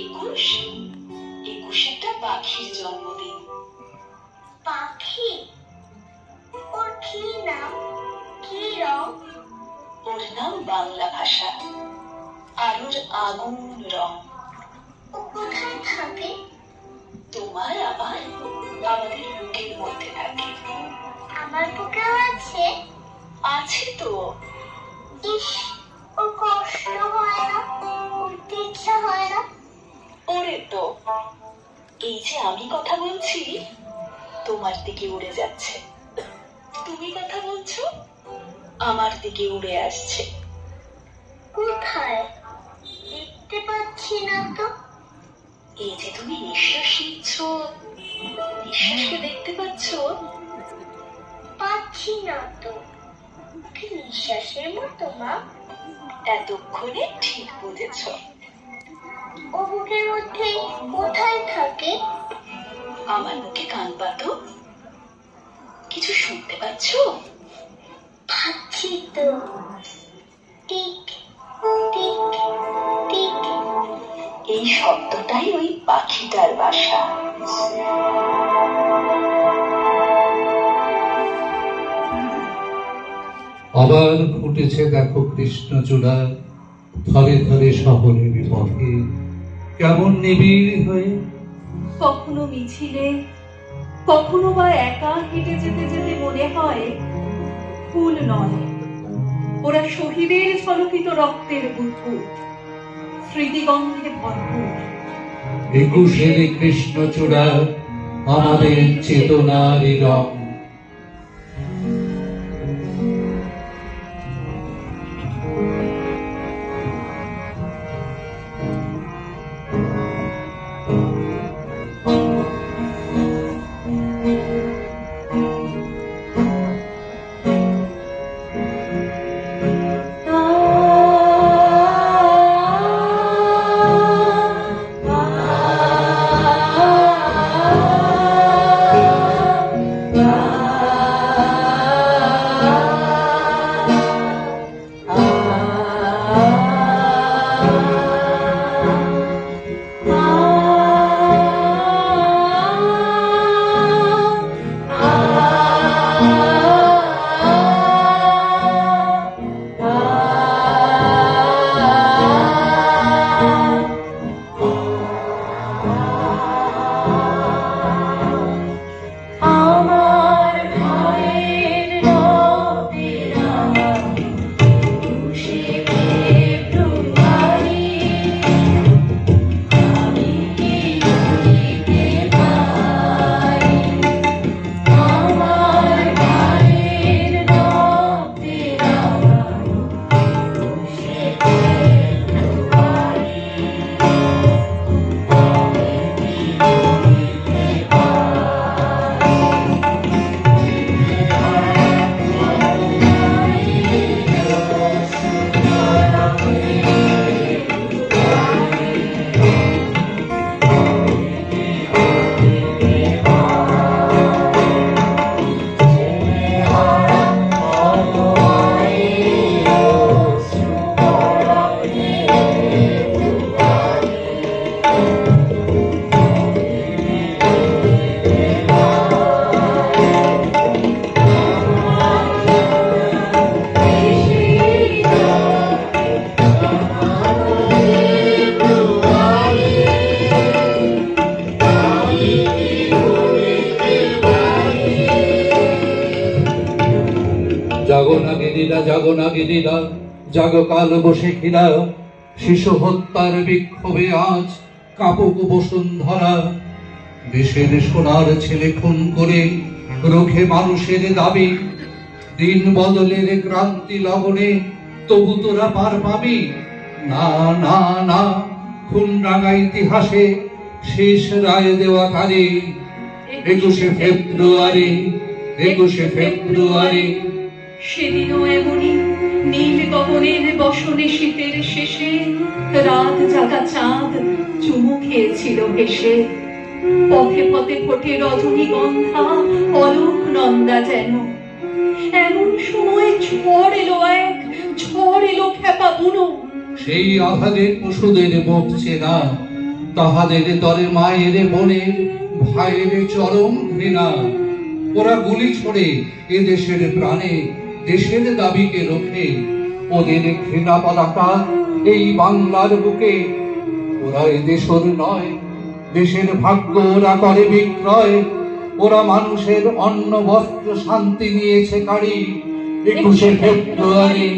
একুশ, একুশেটা পাখির জন্মদিন। পাখি? ওর কি নাম, কি রং? ওর নাম বাংলা ভাষা, আর ওর আগুন রং। ও কোথায় থাকে? তোমার আমার আমাদের বুকের মধ্যে থাকে। আমার বুকেও আছে? আছে তো। ইস, ওর কষ্ট হয় না? উঠতে ইচ্ছা হয় না? ওরে তো, এই যে আমি কথা বলছি তোমার দিকে উড়ে যাচ্ছে, তুমি কথা বলছো আমার দিকে উড়ে আসছে। কোথায়? দেখতে পাচ্ছি না তো। এই যে তুমি নিঃশ্বাস নিচ্ছ, নিঃশ্বাসকে দেখতে পাচ্ছ? পাচ্ছি না তো। কি নিঃশ্বাসের মতো মা? এতক্ষণে ঠিক বুঝেছ। ও বুকের মধ্যে কোথায় থাকে? আমার মুখে কান পাতো, কিছু শুনতে পাচ্ছ? পাচ্ছি তো। Tick tick tick. এই শব্দটাই ওই পাখিটার বাসা। আবার ফুটেছে দেখো কৃষ্ণচূড়া, থরে থরে শহরের পথে, কেমন নিবিড় হয়ে। কখনো মিছিলে, কখনো বা একা হেঁটে যেতে যেতে মনে হয় ফুল নয়, ওরা শহীদের ঝলকিত রক্তের বুদবুদ, স্মৃতিগন্ধে ভরপুর। একুশের কৃষ্ণচূড়া আমাদের চেতনার রং। জাগো না গিরিরা, জাগো না গিরিরা, জাগো কাল বসেখিরা, শিশু হত্যার বিক্ষোভে আজ কাপুক বসুন্ধরা। দেশের সোনার ছেলে খুন করে রুখে মানুষের দাবি, দিন বদলের ক্রান্তি লগনে তবু তোরা পার পাবি না। না না, খুন রাঙা ইতিহাসে শেষ রায় দেওয়া তারিখ 21শে ফেব্রুয়ারি, 21শে ফেব্রুয়ারি। সেদিনও এমনই নীল গগনের বসনে শীতের শেষে রাত জাগা চাঁদ চুমু খেয়েছিল ভেসে। পথে পথে ফোটে রজনীগন্ধা, অলোক নন্দা যেন। এমন সময় ঝড় এলো, এক ঝড় এলো খেপা বুনো। সেই আঘাতের পশুদের মুখ চেনা, তাহাদের তরে মায়ের বোনের ভাইয়ের চরম ঘৃণা। ওরা গুলি ছড়ে এ দেশের প্রাণে, দেশের দাবিকে রক্ষে। ওদের ঘৃণা পতাকা এই বাংলার বুকে। ওরা এ দেশের নয়, দেশের ভাগ্য ওরা করে বিক্রয়। ওরা মানুষের অন্ন বস্ত্র শান্তি নিয়েছে কাড়ি। 21শে ফেব্রুয়ারি,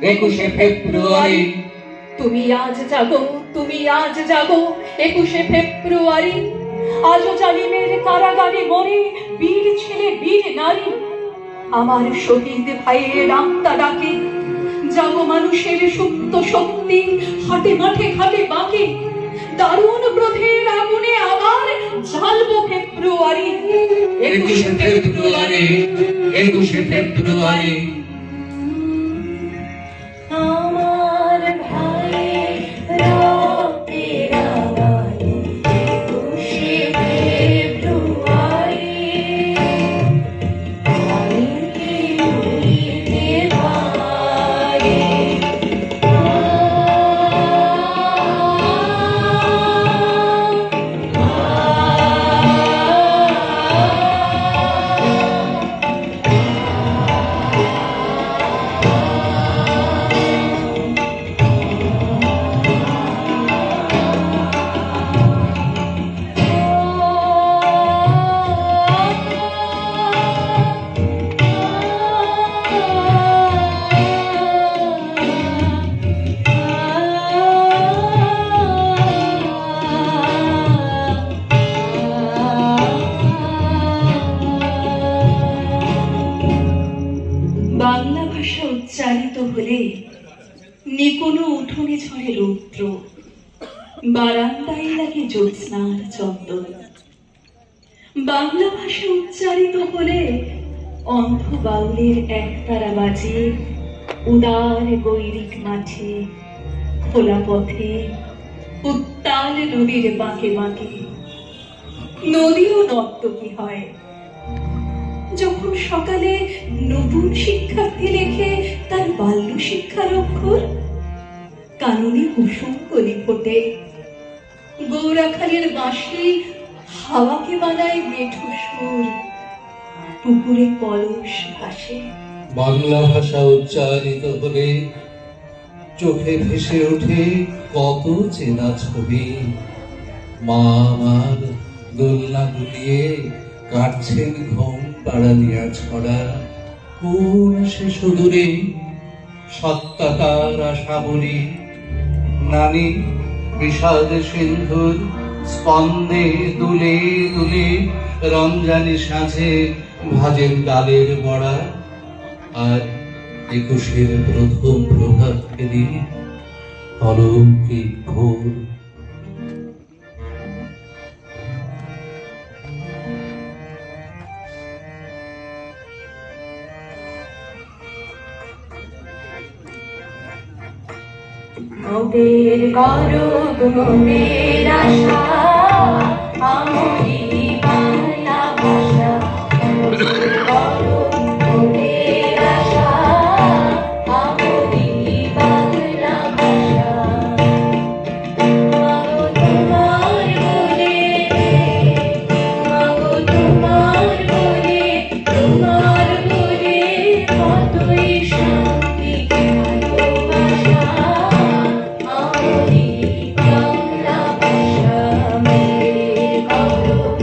21শে ফেব্রুয়ারি। তুমি আজ জাগো, তুমি আজ জাগো, 21শে ফেব্রুয়ারি। আজও জালিমের কারাগারে মরে বীর ছেলে বীর নারী। আমার শহীদ ভাইয়ের আত্মা ডাকে, জাগো মানুষের সুপ্ত শক্তি, হাটে মাঠে ঘাটে বাঁকে। দারুণ ক্রোধের আগুনে আবার জ্বালবো ফেব্রুয়ারি, 21শে ফেব্রুয়ারি, 21শে ফেব্রুয়ারি। আমার ভাইয়ের রক্তে রাঙানো 21শে ফেব্রুয়ারি। আমি কি ভুলিতে পারি? বাংলা ভাষা উচ্চারিত হলে নিকোনো উঠোনে ঝরে রৌদ্র, বারান্দায় লাগে জ্যোৎস্নার চন্দন। বাংলা ভাষা উচ্চারিত হলে অন্ধ বাউলের একতারা বাজে উদার গৈরিক মাঠে, খোলা পথে, উত্তাল নদীর বাঁকে বাঁকে। নদীও নর্তকী হয় যখন সকালে নতুন শিক্ষার্থী লেখে তার বাল্য শিক্ষার অক্ষর। কাননে কুসুম কলি ফোটে, গৌরাখালের বাঁশি হাওয়াকে বানায় মেঠো সুর, পুকুরে কলস ভাসে। বাংলা ভাষা উচ্চারিত হলে চোখে ভেসে ওঠে কত চেনা ছবি। মা আমার দোলনা দুলিয়ে কাটছেন ঘুম পাড়া দিয়া ছড়া। কোন সে সুদূরে সত্তা তার আশাবরী। নানি বিষাদ সিন্ধুর স্পন্দে দুলে দুলে রমজানি সাঁঝে ভাজেন ডালের বড়া। আর 21শে প্রথম প্রভাত ফেরি অলৌকিক ঘোর। মোদের গৌরব মোদের আশা, আমরি বাংলা ভাষা। মোদের গৌরব মোদের আশা, আমরি বাংলা ভাষা। মাগো তোমার বলে, মাগো তোমার বলে, তোমার বলে কতই শান্তি ভালোবাসা। আমরি বাংলা ভাষা, মেরে গৌরব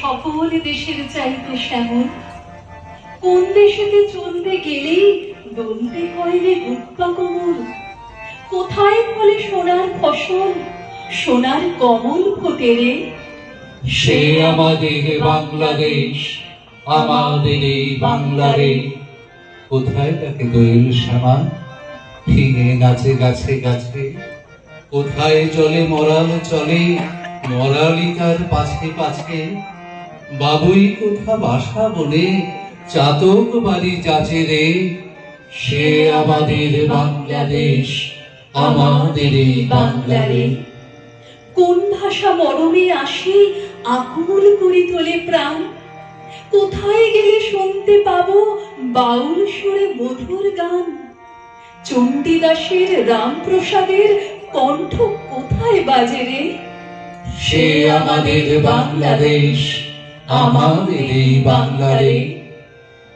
সকল দেশের চাইতে শ্যামল। কোন দেশেতে চলতে গেলেই দলতে কয়রে গুপ্পা কোমল। কোথায় ফলে সোনার ফসল, সোনার কমল ফোটে রে। সে আমাদের বাংলাদেশ, আমাদের এই বাংলারে। কোথায় তাকে দোয়েল শ্যামা ফিরে নাচে গাছে গাছে। কোথায় চলে মরাল চলে, মরালি তার পাছে পাছে। বাবুই কোথা বাসা বলে, চাতক বাড়ি যাচে রে। সে আমাদের বাংলাদেশ, আমাদের এই বাংলারে। কোন ভাষা মরমে আসি আকুল করি তোলে প্রাণ। কোথায় গেলে শুনতে পাবো বাউল সুরে মধুর গান। চণ্ডীদাসের রামপ্রসাদের কণ্ঠ কোথায় বাজে রে। সে আমাদের বাংলাদেশ, আমাদের এই বাংলারে।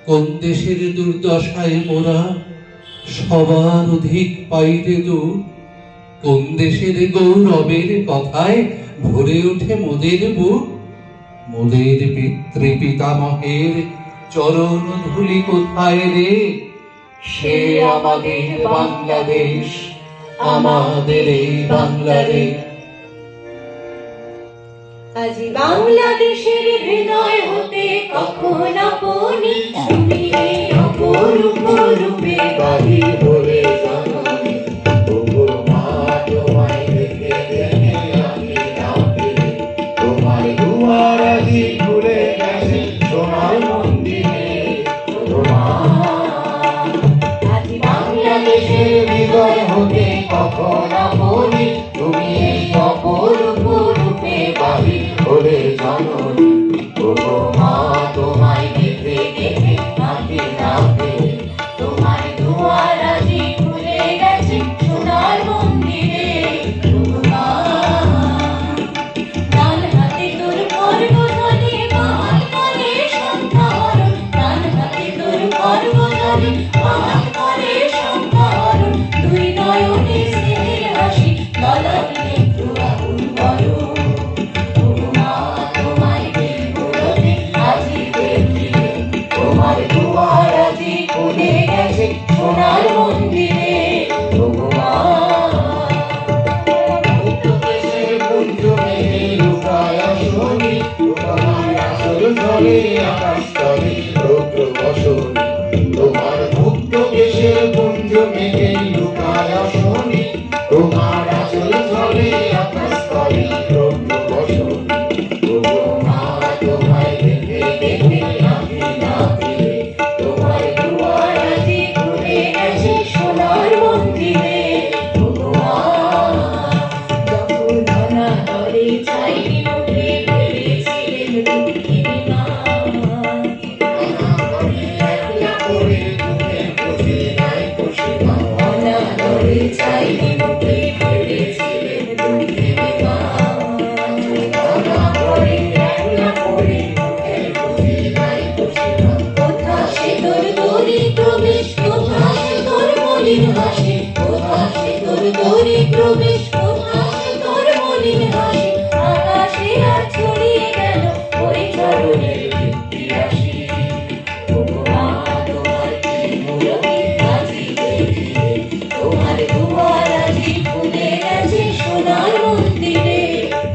কোন দেশের দুর্দশায় মোরা সবার অধিক পাইতে দূর। কোন দেশের গৌরবের কথায় ভরে ওঠে মোদের বুক। মোদের পিতৃ পিতামহের চরণ ধুলি কোথায় রে। সে আমাদের বাংলাদেশ, আমাদের এই বাংলারে। আজি বাংলাদেশের হৃদয় হতে কখন আপনি তুমি এই অপরূপ রূপে বাহির হলে জননী। ওগো মা তোমায় দেখে দেখে আমি ডাকি, তোমার দুয়ার আজি খুলে গেছে সোনার মন্দিরে। ওগো মা আজি বাংলাদেশের হৃদয় হতে কখন আপনি তুমি এই অপরূপ রূপে বাহির হলে জননী। ওগো মা তোমায় দেখে দেখে আমি ডাকি, তোমার দুয়ার আজি খুলে গেছে সোনার মন্দিরে। ডান হাতে তোর পর্বতনে বাহার করে সন্ধ্যাহরণ। ডান হাতে তোর পর্বতনে বাহার করে সন্ধ্যাহরণ। দুই নয়নে স্নেহের হাসি গলার একটু আগুন বরণ। মা তোমায় বিপুলতে আজি দেখিলে, তোমার দুয়ার আজি খুলে গেছে সোনার মন্দিরে। ওগো মা দেশের পুঞ্জ মেঘে লুকায় আসনি, তোমার আসল জলে আকাশ তলে রৌদ্র বসনি। তোমার মুক্ত দেশের পুঞ্জ মেঘে লুকায় আসনি, তোমার আসল জলে আকাশ তলে রৌদ্র বসনি। ওগো মা তোমায় দেখে দেখে আমি ডাকি, তোমার দুয়ার আজি খুলে গেছে সোনার মন্দিরে। ওগো মা যখন অনাদরে চাইনি মুখে ভেবেছিলেন দুঃখিনী মা। একলা করে তুমি খুশি নাই খুশি মা। অনাদরে চাইনি মুখে ভেবেছিলেন দুঃখিনী মা। একলা করে মুখে খুশি নাই খুশি মা। কোথা সে তোর দরিদ্র বেশ, কোথা সে তোর মলিন হাসি। কোথা সে তোর দরিদ্র বেশ, কোথা সে তোর মলিন হাসি। আকাশে আর ছড়িয়ে গেল ওই চরণের ভিত্তি রাশি। ওগো মা তোমার কি মূরতি আজি দেখিলে, তোমার দুয়ার আজি খুলে গেছে সোনার মন্দিরে।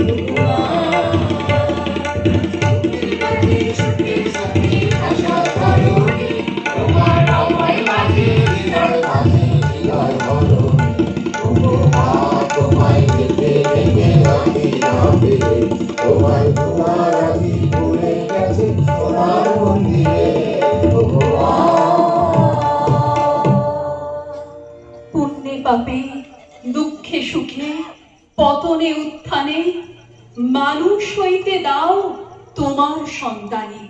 ওগো মা তোমার আমায় মাঝে হৃদয় মাঝে হৃদয় বলো। ওগো মা তোমায় দেখে দেখে আমি ডাকি, তোমার দুয়ার আজি খুলে গেছে সোনার মন্দিরে। ওগো মা পুণ্যে পাপে দুঃখে সুখে পতনে উত্থানে মানুষ হইতে দাও তোমার সন্তানে।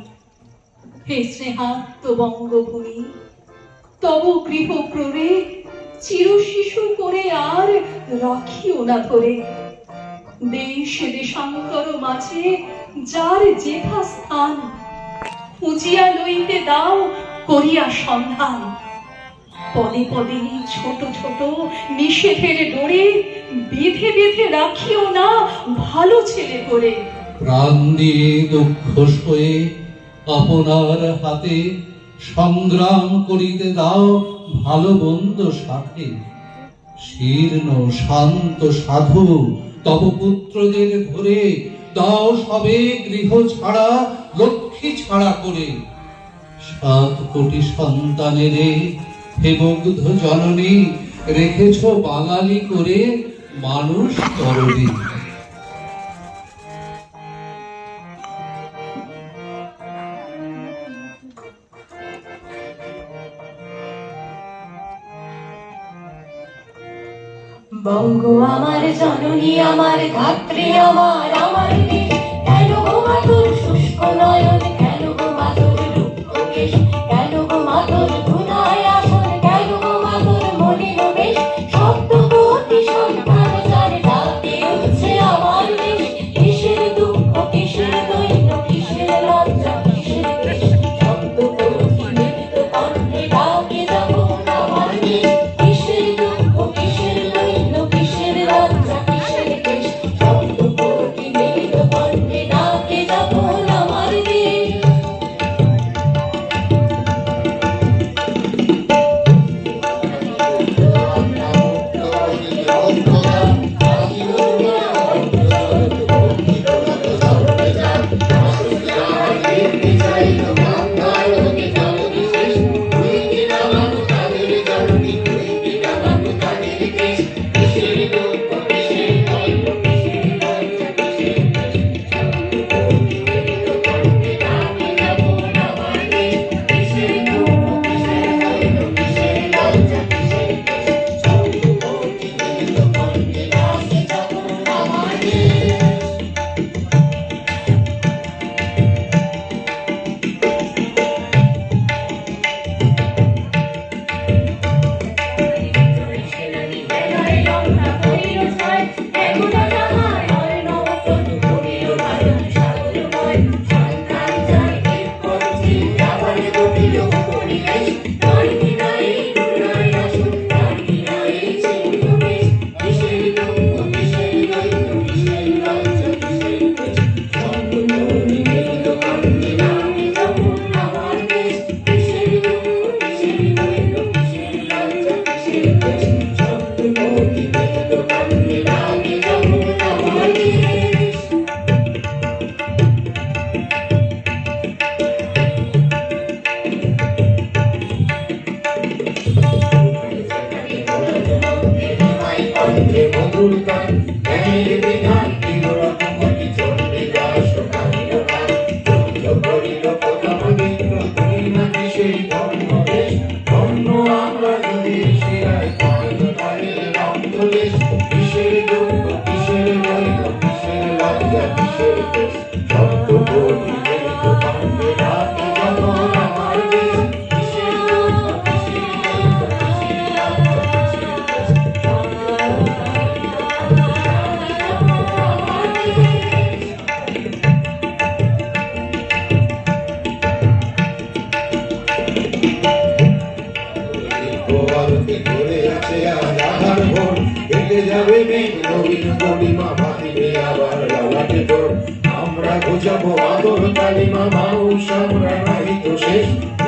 হে স্নেহাত্ম বঙ্গভূমি, তব গৃহ ক্রোড়ে চির শিশু করে আর রাখিও না ধরে। দেশ দেশান্তর মাঝে যার যেথা স্থান, খুঁজিয়া লইতে দাও করিয়া সন্ধান। পদে পদে ছোট ছোট নিষেধের ডোরে বেঁধে বেঁধে রাখিও না ভালো ছেলে করে। প্রাণ দিয়ে দুঃখ সয়ে আপনার হাতে সংগ্রাম করিতে দাও ভালো মন্দ সাথে। শীর্ণ শান্ত সাধু তব পুত্রদের ধরে দাও সবে গৃহ ছাড়া লক্ষ্মী ছাড়া করে। 7 কোটি সন্তানের হে মুগ্ধ জননী রেখেছ বাঙালি করে মানুষ করণী। বঙ্গ আমার জননী আমার ধাত্রী আমার আমার দেশ, কেন গো মাতুর শুষ্ক নয়ন, কেন গো মাতুর রুক্ষ কেশ, কেন গো মাতুর ধুলায় আসন, কেন গো মাতুর মলিন বেশ। শব্দ কোটি সন্তান যার ডাকে উঠছে আমার দেশ, কিসের দুঃখ কিসের দৈন্য কিসের লজ্জা কিসের দেশ। শব্দ কোটি মৃত কণ্ঠে ডাকে যখন আমার দেশ, কিসের দুঃখ কিসের দৈন্য কিসের লজ্জা কিসের দেশ। শব্দ কোটি মৃত কণ্ঠে ডাকে যখন আমার দেশ। আমরা বুঝাবো আদর কালিমা মানুষ আমরা নাই তো শেষ।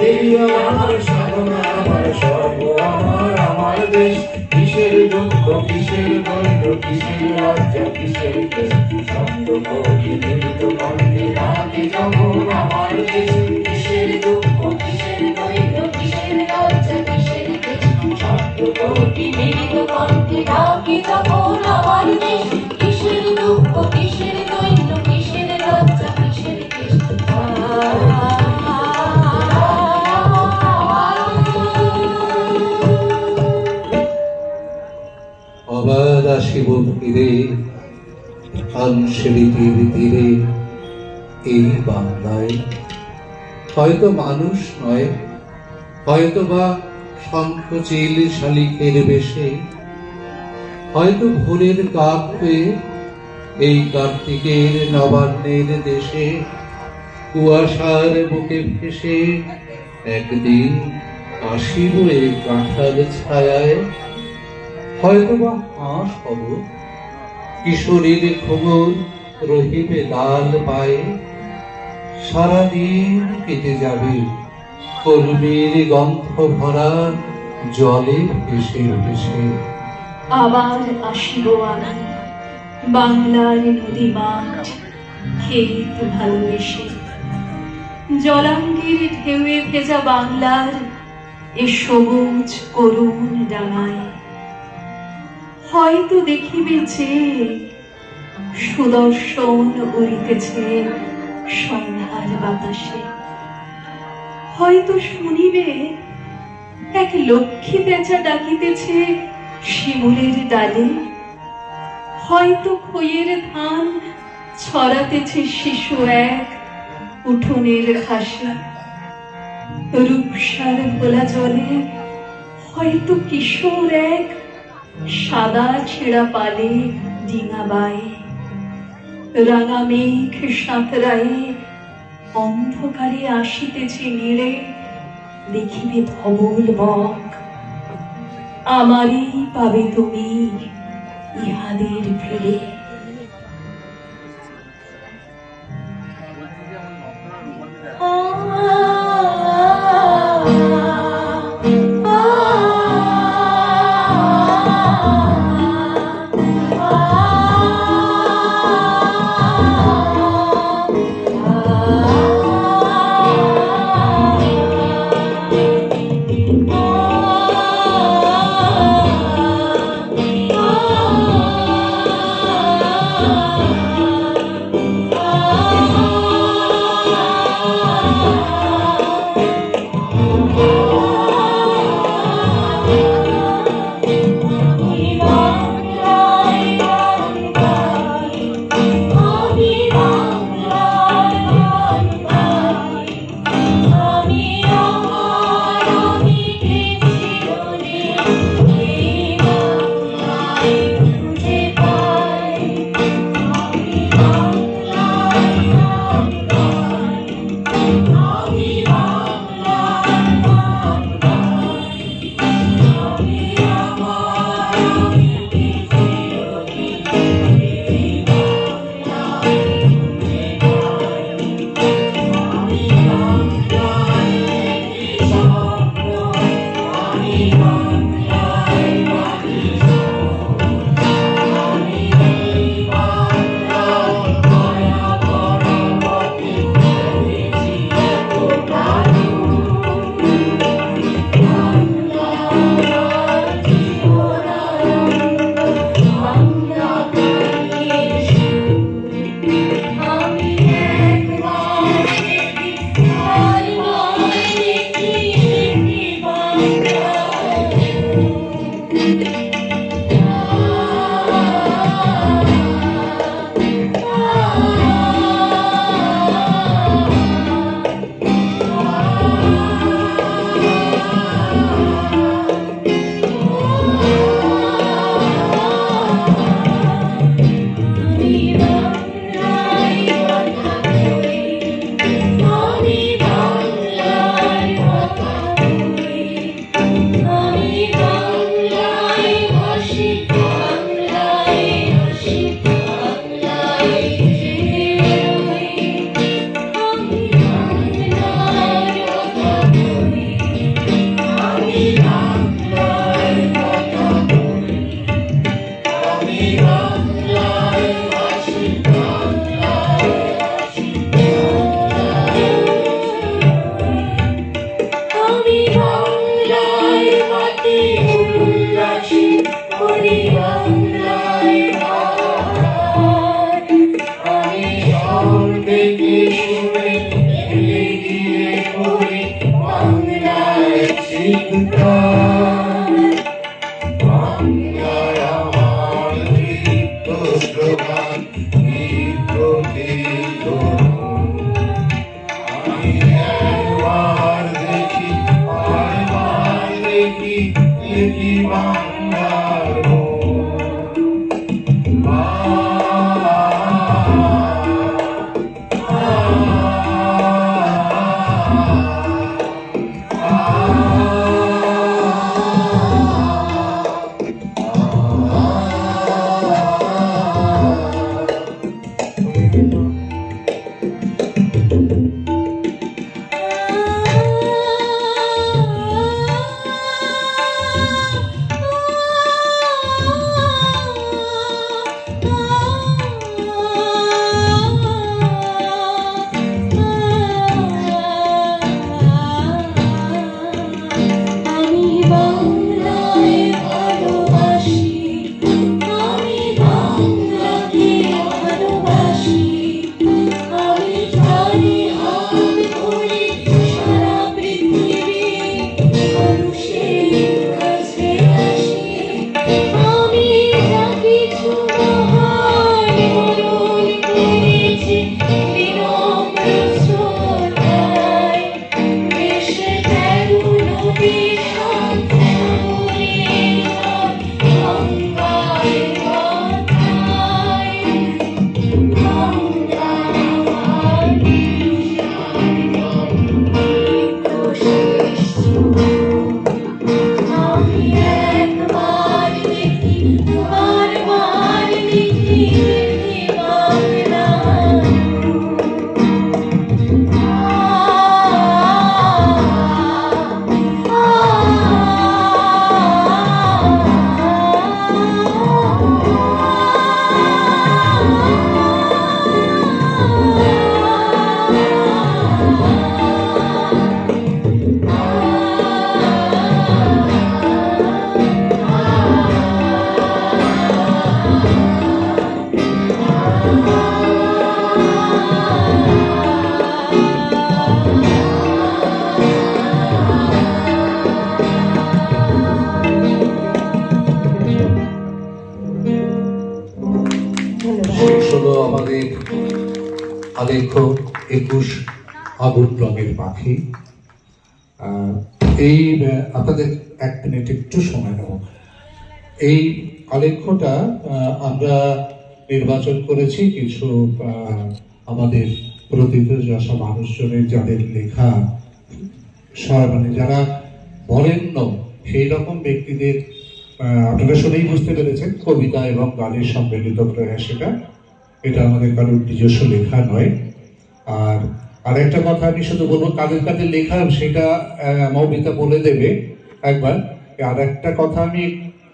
এই আমার সাধনা আমার সর্ব আমার আমার দেশ। কিসের দুঃখ কিসের দৈন্য কিসের লজ্জা কিসের দেশ। শব্দ কোটি মৃত কণ্ঠে ডাকে যখন আমার দেশ। কিসের দুঃখ কিসের দৈন্য কিসের লজ্জা কিসের দেশ। শব্দ কোটি মৃত কণ্ঠে ডাকে যখন আমার দেশ। কিসের দুঃখ কিসের দৈন্য কিসের লজ্জা কিসের দেশ। আবার আসিব ফিরে আনসেলিতির তীরে এই বাংলায়। হয়তো মানুষ নয়, হয়তো বা শঙ্খচিল শালিকের বেশে, হয়তো ভোরের কাক হয়ে এই কার্তিকের নবান্নের দেশে কুয়াশার বুকে ভেসে একদিন আসিব এই কাঁঠাল ছায়ায়। হয়তো বা হাঁস হব কিশোরীর খবর রহিবে লাল পায়ে, সারাদিন কেটে যাবে কলমের গন্ধ ভরা জলে ভেসে ভেসে। আবার আসিব আমি বাংলার নদী মাঠ ক্ষেত ভালোবেসে, জলাঙ্গির ঢেউয়ে ভেজা বাংলার এ সবুজ করুণ ডাঙায়। হয়তো দেখিবে যে সুদর্শন উড়িতেছে সন্ধ্যার বাতাসে, হয়তো শুনিবে এক লক্ষ্মী পেঁচা ডাকিতেছে শিমুলের ডালে, হয়তো খইয়ের ধান ছড়াতেছে শিশু এক উঠোনের ঘাসে, রূপসার ভোলা জলে হয়তো কিশোর এক সাদা ছেঁড়া পালে ডিঙা বায়ে, রাঙা মেঘ সাঁতরায়ে অন্ধকারে আসিতেছে নীড়ে, দেখিবে ধবল বক, আমারই পাবে তুমি ইহাদের ভিড়ে। আলেখ্য 21 আগুন রঙের পাখি। এই আপনাদের 1 মিনিট একটু সময় নেব। এই আলেখ্যটা আমরা নির্বাচন করেছি কিছু আমাদের প্রতিভাযশা মানুষজনের যাদের লেখা মানে যারা বরেণ্য সেই রকম ব্যক্তিদের আপনারা শুনেই বুঝতে পেরেছেন কবিতা এবং গানের সম্মিলিত প্রয়াস এটা আমাদের কারোর নিজস্ব লেখা নয়। আর আরেকটা কথা আমি শুধু বলবো কাদের কাদের লেখা সেটা মৌমিতা বলে দেবে একবার। আর একটা কথা আমি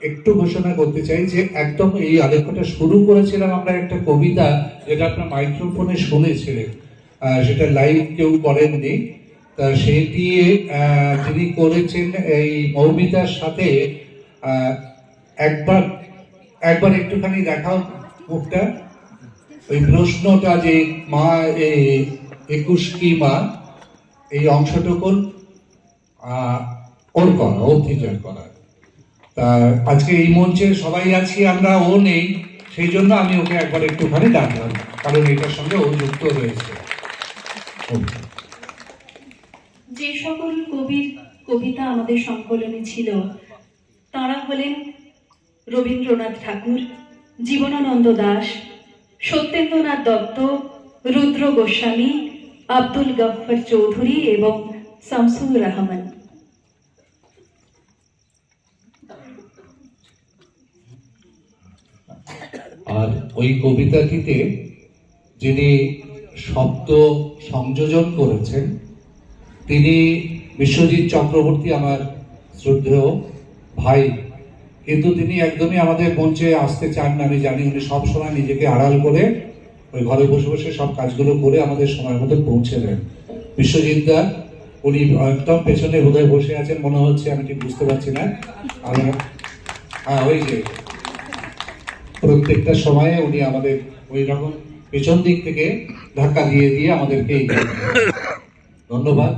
একটু ঘোষণা করতে চাই যে একদম এই আলেখ্যটা শুরু করেছিলাম আমরা একটা কবিতা যেটা আপনার মাইক্রোফোনে শুনেছিলেন, সেটা লাইভ কেউ করেননি। তা সেটি যিনি করেছেন এই মৌমিতার সাথে একবার একটুখানি দেখাও মুখটা। ওই প্রশ্নটা যে মা 21 কি মা, এই অংশটুকুন ওর করা, ওর টিচার করা। তা আজকে এই মঞ্চে সবাই আছি আমরা, ও নেই, সেই জন্য আমি ওকে একবার একটুখানি ডাকলাম, কারণ এটার সঙ্গে ও যুক্ত রয়েছে। যে সকল কবির কবিতা আমাদের সংকলনে ছিল তারা হলেন রবীন্দ্রনাথ ঠাকুর, জীবনানন্দ দাশ, সত্যেন্দ্রনাথ দত্ত, রুদ্র গোস্বামী, আব্দুল গফফর চৌধুরী এবং শামসুর রহমান। আর ওই কবিতাটিতে যিনি শব্দ সংযোজন করেছেন তিনি বিশ্বজিৎ চক্রবর্তী, আমার শ্রদ্ধেয় ভাই, কিন্তু তিনি একদমই আমাদের মঞ্চে আসতে চান না। আমি জানি উনি সবসময় নিজেকে আড়াল করে ওই ঘরে বসে বসে সব কাজগুলো করে আমাদের সময় মতো পৌঁছে দেন। বিশ্বজিৎ দা উনি একদম পেছনে বোধহয় বসে আছেন মনে হচ্ছে, আমি ঠিক বুঝতে পারছি না। হ্যাঁ, ওই যে প্রত্যেকটা সময়ে উনি আমাদের ওই রকম পেছন দিক থেকে ধাক্কা দিয়ে আমাদেরকে ধন্যবাদ।